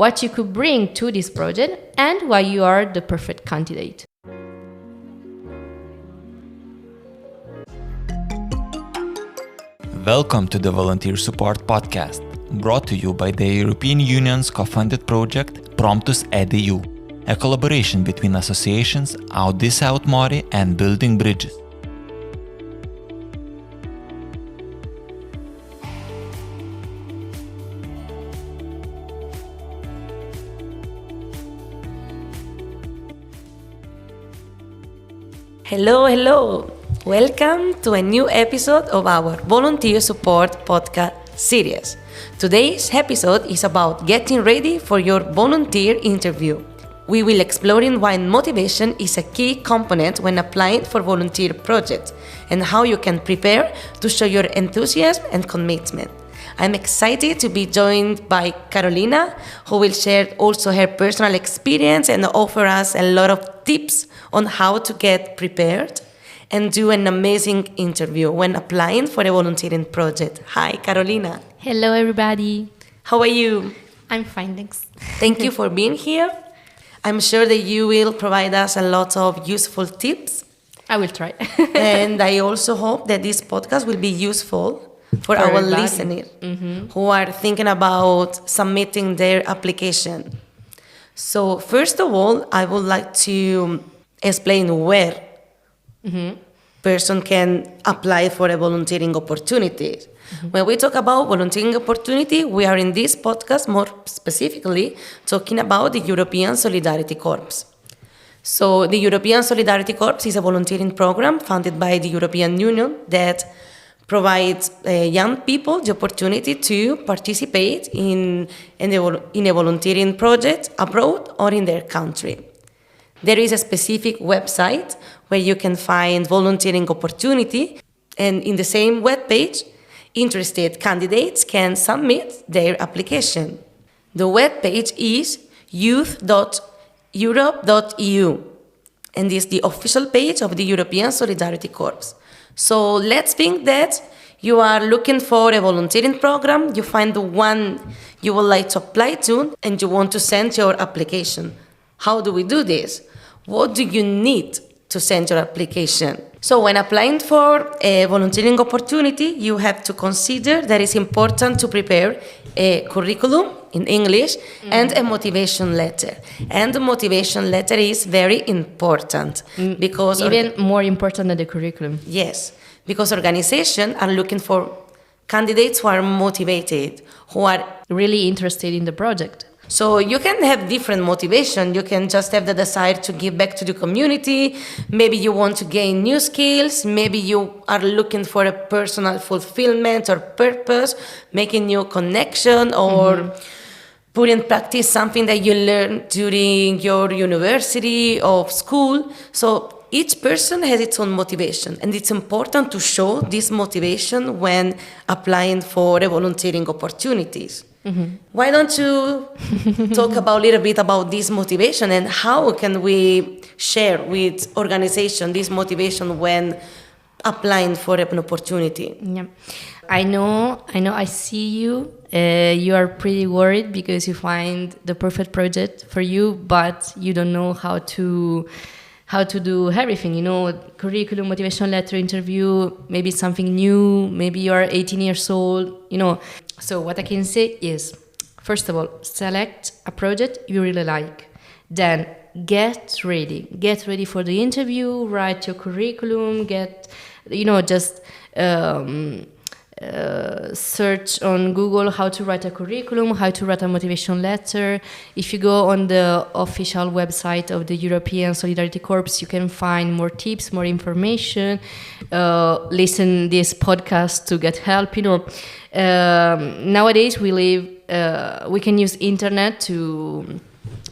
what you could bring to this project, and why you are the perfect candidate. Welcome to the Volunteer Support Podcast, brought to you by the European Union's co-funded project Promptus EDU, a collaboration between associations Audis Aut Mori and Building Bridges. Hello. Welcome to a new episode of our Volunteer Support Podcast series. Today's episode is about getting ready for your volunteer interview. We will explore why motivation is a key component when applying for volunteer projects and how you can prepare to show your enthusiasm and commitment. I'm excited to be joined by Carolina, who will share also her personal experience and offer us a lot of tips on how to get prepared and do an amazing interview when applying for a volunteering project. Hi, Carolina. Hello, everybody. How are you? I'm fine, thanks. Thank you for being here. I'm sure that you will provide us a lot of useful tips. I will try. And I also hope that this podcast will be useful for our everybody. listeners who are thinking about submitting their application. So first of all, I would like to explain where person can apply for a volunteering opportunity. When we talk about volunteering opportunity, we are in this podcast more specifically talking about the European Solidarity Corps. So the European Solidarity Corps is a volunteering program funded by the European Union that provides young people the opportunity to participate in a volunteering project abroad or in their country. There is a specific website where you can find volunteering opportunity, and in the same webpage, interested candidates can submit their application. The webpage is youth.europe.eu, and is the official page of the European Solidarity Corps. So let's think that you are looking for a volunteering program, you find the one you would like to apply to, and you want to send your application. How do we do this? What do you need to send your application? So when applying for a volunteering opportunity, you have to consider that it's important to prepare a curriculum in English and a motivation letter. And the motivation letter is very important because Even more important than the curriculum. yes, because organizations are looking for candidates who are motivated, who are Really interested in the project. so you can have different motivation. You can just have the desire to give back to the community. Maybe you want to gain new skills. Maybe you are looking for a personal fulfillment or purpose, making new connection or put in practice something that you learned during your university or school. So each person has its own motivation, and it's important to show this motivation when applying for volunteering opportunities. Why don't you talk about a little bit about this motivation and how can we share with organization this motivation when applying for an opportunity? Yeah, I know. I see you. You are pretty worried because you find the perfect project for you, but you don't know how to do everything. You know, curriculum, motivation letter, interview. Maybe something new. Maybe you are 18 years old. You know. So what I can say is, first of all, select a project you really like. Then get ready. Get ready for the interview. Write your curriculum. Just search on Google how to write a curriculum, how to write a motivation letter. If you go on the official website of the European Solidarity Corps, you can find more tips, more information. Listen this podcast to get help. Nowadays we can use internet to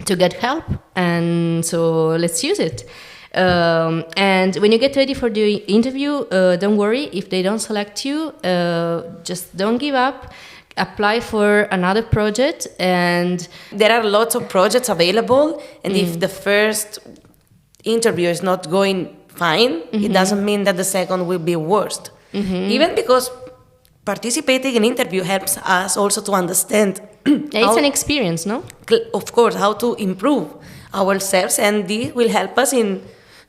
get help, and so let's use it. And when you get ready for the interview, don't worry if they don't select you. Just don't give up. Apply for another project, and there are lots of projects available. And if the first interview is not going fine, it doesn't mean that the second will be worse. Even because participating in interview helps us also to understand It's an experience, no? Of course, how to improve ourselves, and this will help us in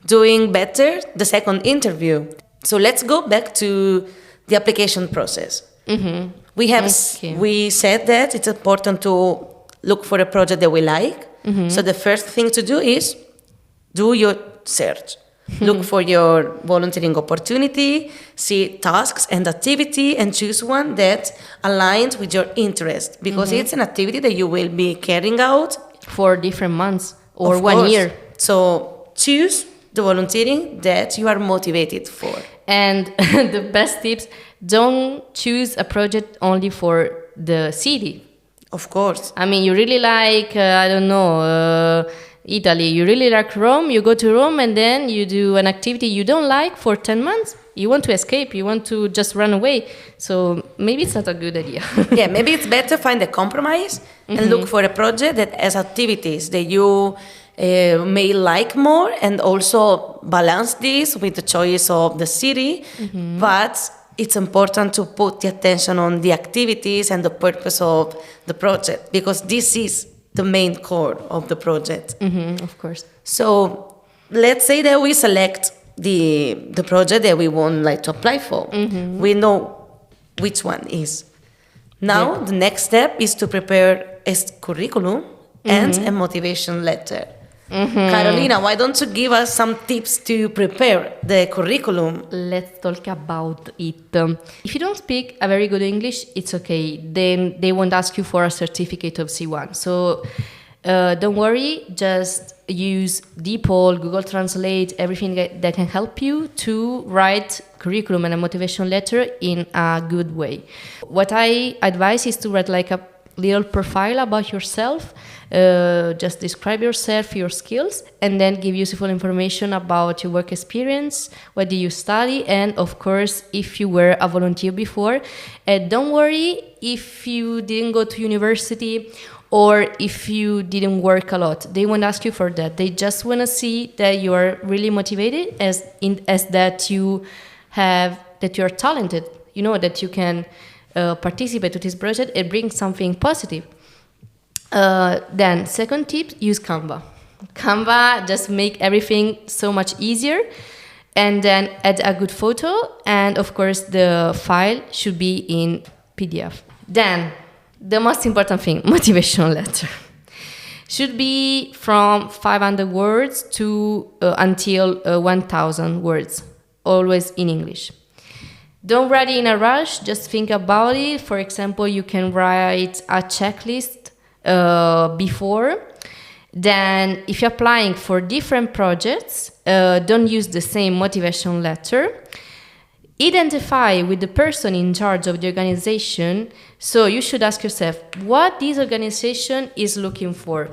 doing better the second interview. So let's go back to the application process. We said that it's important to look for a project that we like. So the first thing to do is do your search. Look for your volunteering opportunity, see tasks and activity, and choose one that aligns with your interest, because it's an activity that you will be carrying out For different months or of 1 course. year. So choose the volunteering that you are motivated for. And the best tips, don't choose a project only for the city. Of course. I mean, you really like, I don't know, Italy. You really like Rome. You go to Rome and then you do an activity you don't like for 10 months. You want to escape. You want to just run away. So maybe it's not a good idea. Yeah, maybe it's better find a compromise and look for a project that has activities that you may like more, and also balance this with the choice of the city. But it's important to put the attention on the activities and the purpose of the project, because this is the main core of the project. Of course. So let's say that we select the project that we want like to apply for. We know which one is. Now the next step is to prepare a curriculum and a motivation letter. Carolina, why don't you give us some tips to prepare the curriculum? Let's talk about it. If you don't speak a very good English, it's okay. Then they won't ask you for a certificate of C1. So don't worry, just use DeepL, Google Translate, everything that can help you to write curriculum and a motivation letter in a good way. What I advise is to write like a little profile about yourself. Just describe yourself, your skills, and then give useful information about your work experience, what did you study, and of course, if you were a volunteer before. Don't worry if you didn't go to university or if you didn't work a lot. They won't ask you for that. They just want to see that you are really motivated, as that you are talented, that you can participate to this project and bring something positive. Then second tip, use Canva. Canva just make everything so much easier, and then add a good photo, and of course the file should be in PDF. Then the most important thing, motivational letter. Should be from 500 words to until 1,000 words, always in English. Don't write it in a rush, just think about it. For example, you can write a checklist before. Then if you're applying for different projects, don't use the same motivation letter. Identify with the person in charge of the organization. So you should ask yourself what this organization is looking for.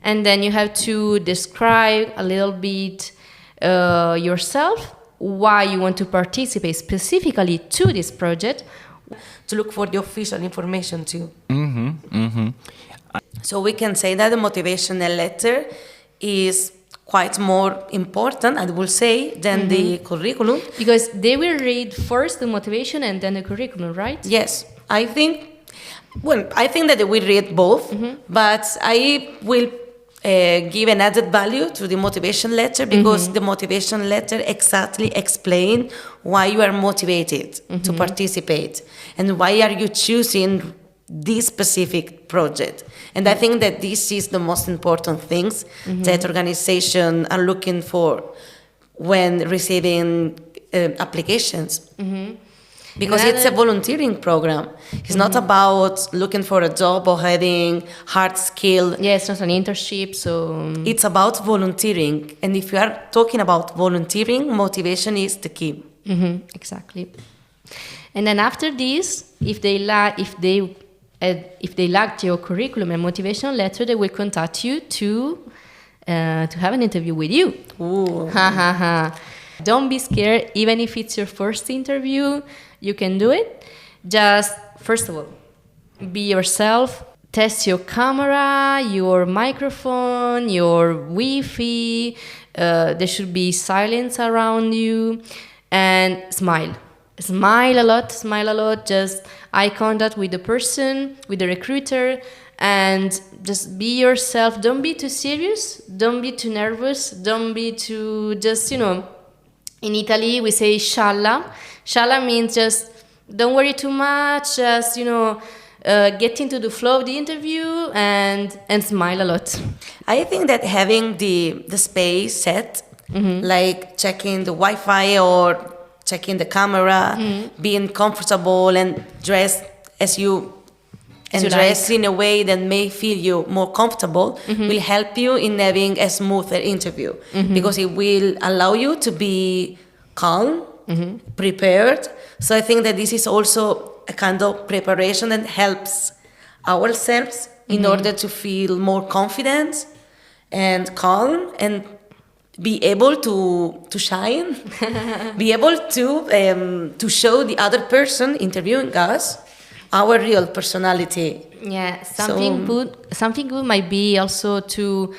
And then you have to describe a little bit yourself, why you want to participate specifically to this project. To look for the official information too. So we can say that the motivational letter is quite more important, I will say, than the curriculum. Because they will read first the motivation and then the curriculum, right? Yes, I think that they will read both, but I will give an added value to the motivation letter, because the motivation letter exactly explain why you are motivated to participate and why are you choosing this specific project. And I think that this is the most important things that organizations are looking for when receiving applications. Because it's a volunteering program. It's not about looking for a job or having hard skill. Yeah, it's not an internship, so... It's about volunteering. And if you are talking about volunteering, motivation is the key. Exactly. And then after this, if they liked your curriculum and motivation letter, they will contact you to have an interview with you. Ooh. Don't be scared, even if it's your first interview, you can do it. Just, first of all, be yourself. Test your camera, your microphone, your Wi-Fi. There should be silence around you. And smile. Smile a lot, just eye contact with the person, with the recruiter, and just be yourself. Don't be too serious, don't be too nervous, don't be too, just, in Italy we say scialla. Scialla means just don't worry too much, just, get into the flow of the interview and smile a lot. I think that having the space set, like checking the Wi-Fi or checking the camera, being comfortable and dressed as you and dress in a way that may feel you more comfortable will help you in having a smoother interview because it will allow you to be calm, prepared. So I think that this is also a kind of preparation that helps ourselves in order to feel more confident and calm and be able to shine, be able to show the other person interviewing us our real personality. Yeah, something good might be also to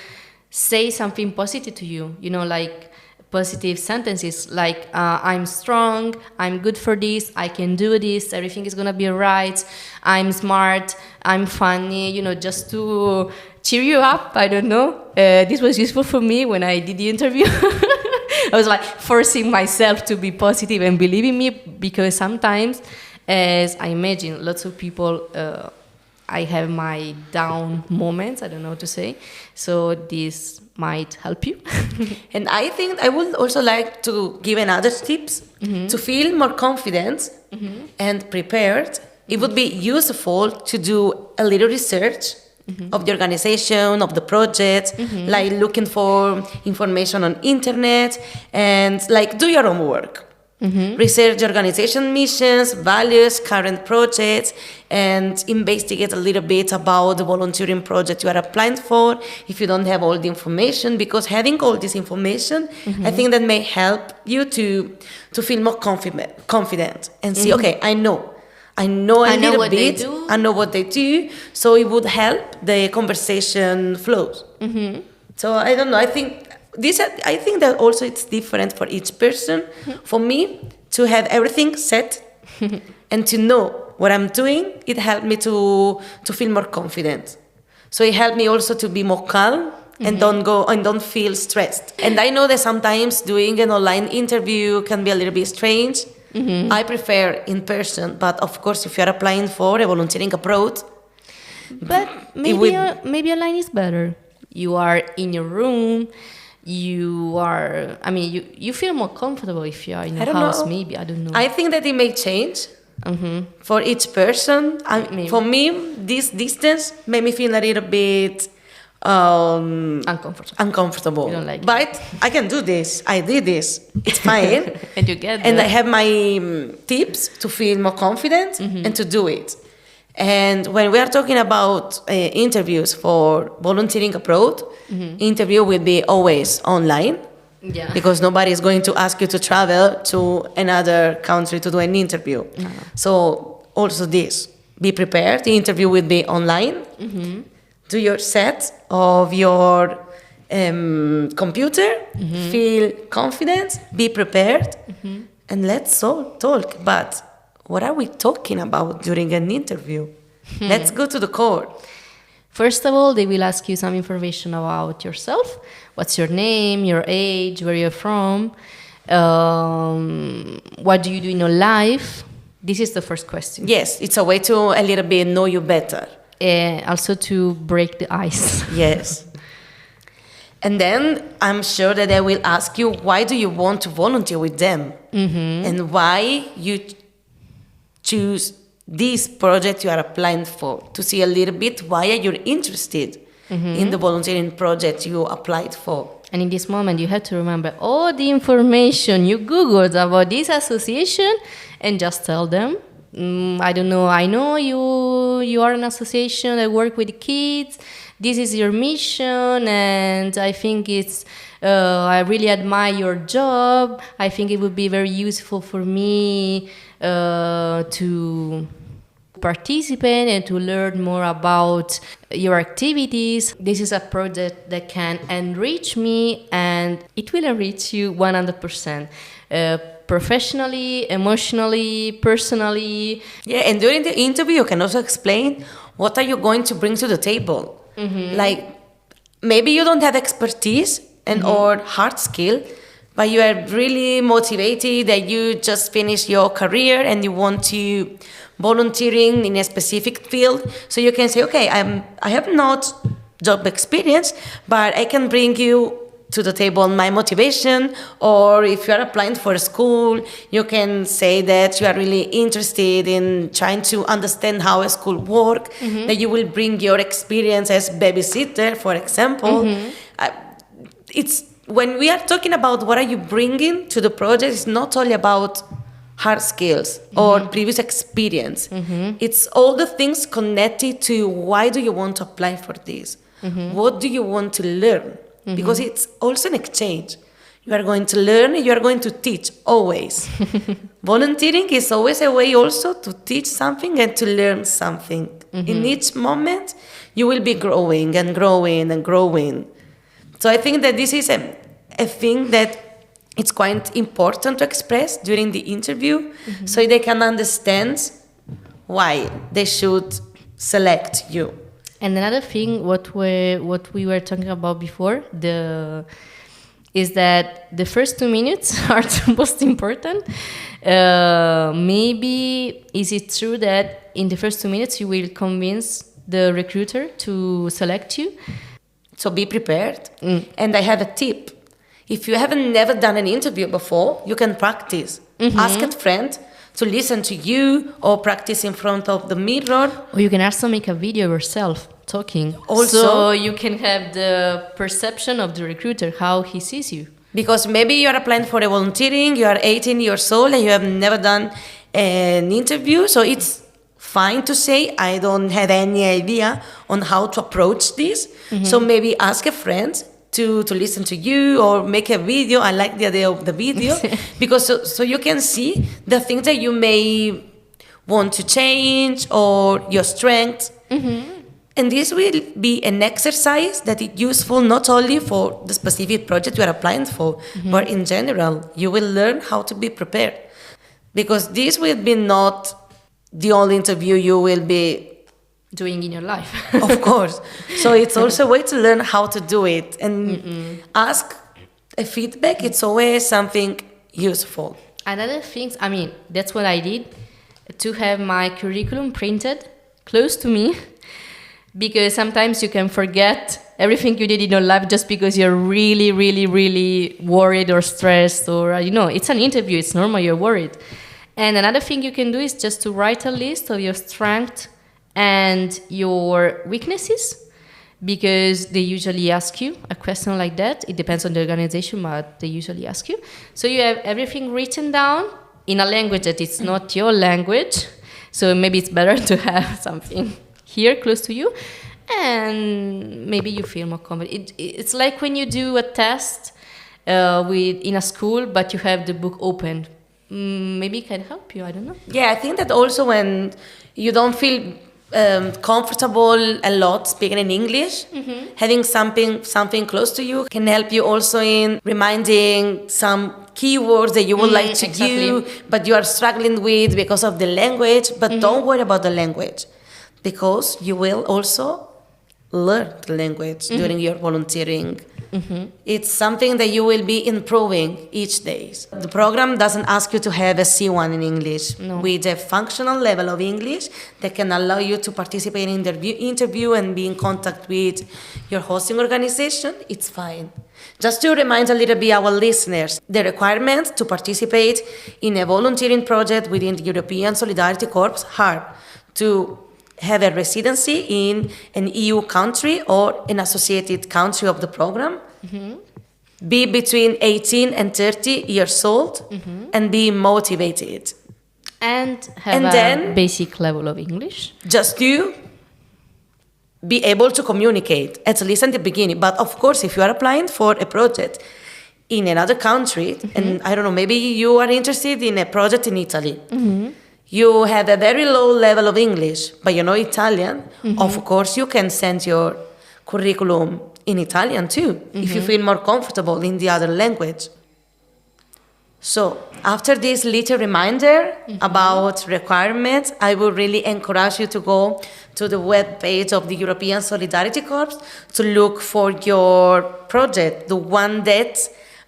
say something positive to you, like positive sentences like I'm strong, I'm good for this, I can do this, everything is gonna be alright, I'm smart, I'm funny, just to cheer you up. I don't know. This was useful for me when I did the interview. I was like forcing myself to be positive and believe in me because sometimes, as I imagine, lots of people, I have my down moments, I don't know what to say. So this might help you. And I think I would also like to give another tips to feel more confident and prepared. It would be useful to do a little research of the organization, of the project, like looking for information on internet and like do your own work. Research organization missions, values, current projects, and investigate a little bit about the volunteering project you are applying for if you don't have all the information, because having all this information, I think that may help you to feel more confident and see, okay, I know a little bit, I know what they do, so it would help the conversation flows. So I don't know, I think that also it's different for each person. For me, to have everything set and to know what I'm doing, it helped me to feel more confident. So it helped me also to be more calm and don't feel stressed. And I know that sometimes doing an online interview can be a little bit strange. I prefer in person, but of course, if you're applying for a volunteering abroad, but maybe online is better. You are in your room. You feel more comfortable if you are in your house. Maybe, I don't know. I think that it may change for each person. For me, this distance made me feel a little bit uncomfortable. You don't like but I can do this. I did this. It's fine. And you get and I have my tips to feel more confident and to do it. And when we are talking about interviews for volunteering abroad, interview will be always online. Yeah. Because nobody is going to ask you to travel to another country to do an interview. No. So also this, be prepared. The interview will be online. Do your set of your computer. Feel confident. Be prepared. And let's all talk. But what are we talking about during an interview? Let's go to the core. First of all, they will ask you some information about yourself. What's your name, your age, where you're from, what do you do in your life? This is the first question. Yes, it's a way to a little bit know you better. Also to break the ice. Yes. And then I'm sure that they will ask you, why do you want to volunteer with them? And why you choose this project you are applying for, to see a little bit why are you interested in the volunteering project you applied for. And in this moment, you have to remember all the information you Googled about this association and just tell them, I don't know, I know you are an association that work with kids, this is your mission, and I think I really admire your job. I think it would be very useful for me to participate and to learn more about your activities. This is a project that can enrich me, and it will enrich you 100%. professionally, emotionally, personally. Yeah, and during the interview, you can also explain what are you going to bring to the table. Like, maybe you don't have expertise and or hard skill, but you are really motivated that you just finished your career and you want to volunteering in a specific field. So you can say, okay, I have not job experience, but I can bring you to the table my motivation. Or if you are applying for a school, you can say that you are really interested in trying to understand how a school works, that you will bring your experience as babysitter, for example. It's when we are talking about what are you bringing to the project, it's not only about hard skills or previous experience. It's all the things connected to why do you want to apply for this? What do you want to learn? Because it's also an exchange. You are going to learn, you are going to teach, always. Volunteering is always a way also to teach something and to learn something. In each moment, you will be growing and growing and growing. So I think that this is a thing that it's quite important to express during the interview so they can understand why they should select you. And another thing, what we were talking about before, is that the first 2 minutes are the most important. Maybe is it true that in the first 2 minutes you will convince the recruiter to select you? So be prepared. And I have a tip. If you haven't never done an interview before, you can practice. Ask a friend to listen to you or practice in front of the mirror. Or you can also make a video yourself talking. Also, so you can have the perception of the recruiter, how he sees you. Because maybe you are applying for a volunteering, you are 18 years old and you have never done an interview. So it's fine to say, I don't have any idea on how to approach this. So maybe ask a friend to listen to you or make a video. I like the idea of the video because so you can see the things that you may want to change or your strengths. And this will be an exercise that is useful not only for the specific project you are applying for, but in general, you will learn how to be prepared. Because this will be not the only interview you will be doing in your life. Of course. So it's also a way to learn how to do it. And ask a feedback, it's always something useful. Another thing, I mean, that's what I did, to have my curriculum printed close to me, because sometimes you can forget everything you did in your life just because you're really, really, really worried or stressed or, it's an interview, it's normal, you're worried. And another thing you can do is just to write a list of your strengths and your weaknesses, because they usually ask you a question like that. It depends on the organization, but they usually ask you. So you have everything written down in a language that it's not your language. So maybe it's better to have something here close to you, and maybe you feel more confident. It's like when you do a test in a school, but you have the book open. Maybe it can help you, I don't know. Yeah, I think that also when you don't feel comfortable a lot speaking in English, having something close to you can help you also in reminding some keywords that you would like to use, but you are struggling with because of the language. But don't worry about the language, because you will also learn the language during your volunteering. It's something that you will be improving each day. The program doesn't ask you to have a C1 in English. No. With a functional level of English that can allow you to participate in the interview and be in contact with your hosting organization, it's fine. Just to remind a little bit our listeners, the requirements to participate in a volunteering project within the European Solidarity Corps are to have a residency in an EU country or an associated country of the program, be between 18 and 30 years old, and be motivated. And have a basic level of English. Just to be able to communicate, at least at the beginning. But of course, if you are applying for a project in another country, and I don't know, maybe you are interested in a project in Italy, you have a very low level of English, but you know Italian, of course you can send your curriculum in Italian too, if you feel more comfortable in the other language. So after this little reminder about requirements, I would really encourage you to go to the web page of the European Solidarity Corps to look for your project, the one that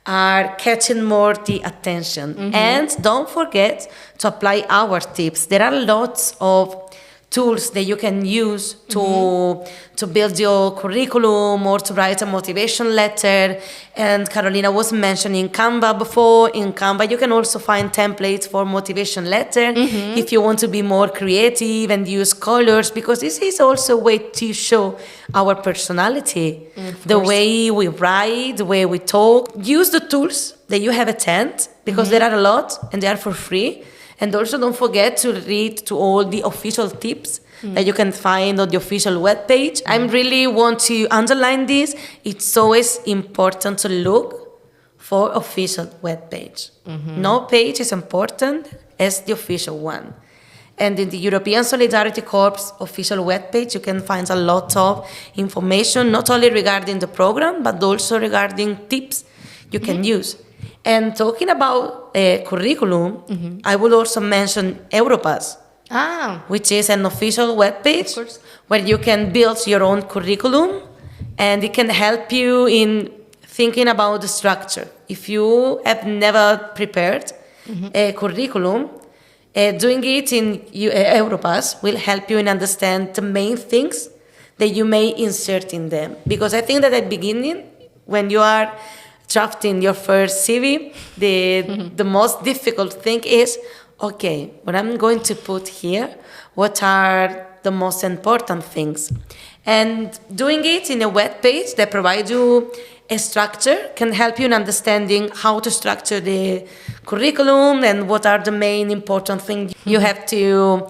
are catching more the attention. And don't forget to apply our tips. There are lots of tools that you can use to build your curriculum or to write a motivation letter. And Carolina was mentioning Canva before. In Canva, you can also find templates for motivation letter if you want to be more creative and use colors, because this is also a way to show our personality, the way we write, the way we talk. Use the tools that you have at hand, because there are a lot and they are for free. And also don't forget to read to all the official tips that you can find on the official webpage. I really want to underline this. It's always important to look for official webpage. No page is important as the official one. And in the European Solidarity Corps official webpage, you can find a lot of information, not only regarding the program, but also regarding tips you can use. And talking about curriculum, I will also mention Europass, which is an official webpage where you can build your own curriculum, and it can help you in thinking about the structure. If you have never prepared a curriculum, doing it in Europass will help you in understand the main things that you may insert in them. Because I think that at the beginning, when you are drafting your first CV, the most difficult thing is, okay, what I'm going to put here, what are the most important things? And doing it in a web page that provides you a structure can help you in understanding how to structure the curriculum and what are the main important things you have to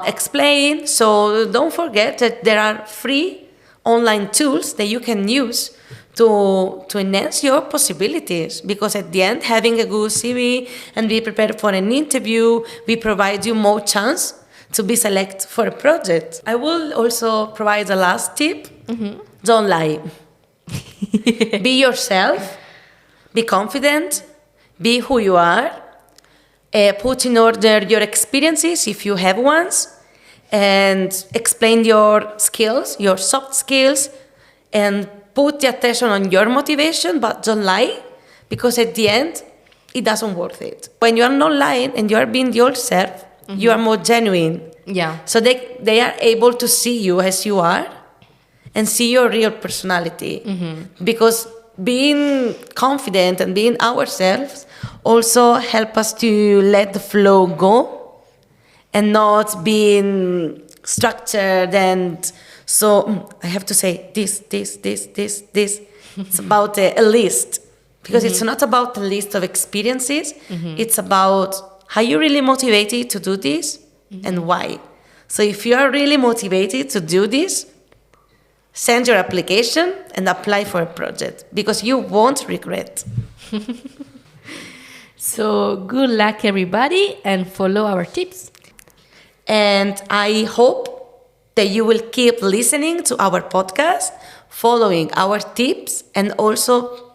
explain. So don't forget that there are free online tools that you can use to enhance your possibilities, because at the end, having a good CV and be prepared for an interview, we provide you more chance to be selected for a project. I will also provide a last tip. Don't lie. Be yourself, be confident, be who you are, put in order your experiences if you have ones, and explain your skills, your soft skills, and put the attention on your motivation, but don't lie, because at the end, it doesn't worth it. When you are not lying and you are being yourself, you are more genuine. Yeah. So they are able to see you as you are and see your real personality. Because being confident and being ourselves also help us to let the flow go and not being structured and so I have to say this. It's about a list, because it's not about a list of experiences. It's about how you're really motivated to do this and why. So if you are really motivated to do this, send your application and apply for a project, because you won't regret. So good luck, everybody, and follow our tips. And I hope that you will keep listening to our podcast, following our tips, and also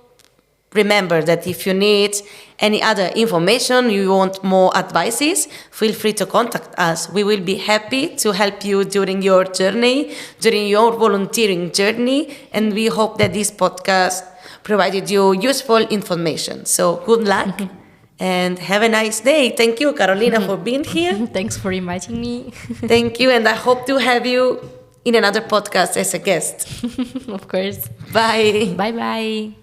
remember that if you need any other information, you want more advices, feel free to contact us. We will be happy to help you during your journey, during your volunteering journey, and we hope that this podcast provided you useful information. So good luck. And have a nice day. Thank you, Carolina, for being here. Thanks for inviting me. Thank you, and I hope to have you in another podcast as a guest. Of course. Bye. Bye-bye.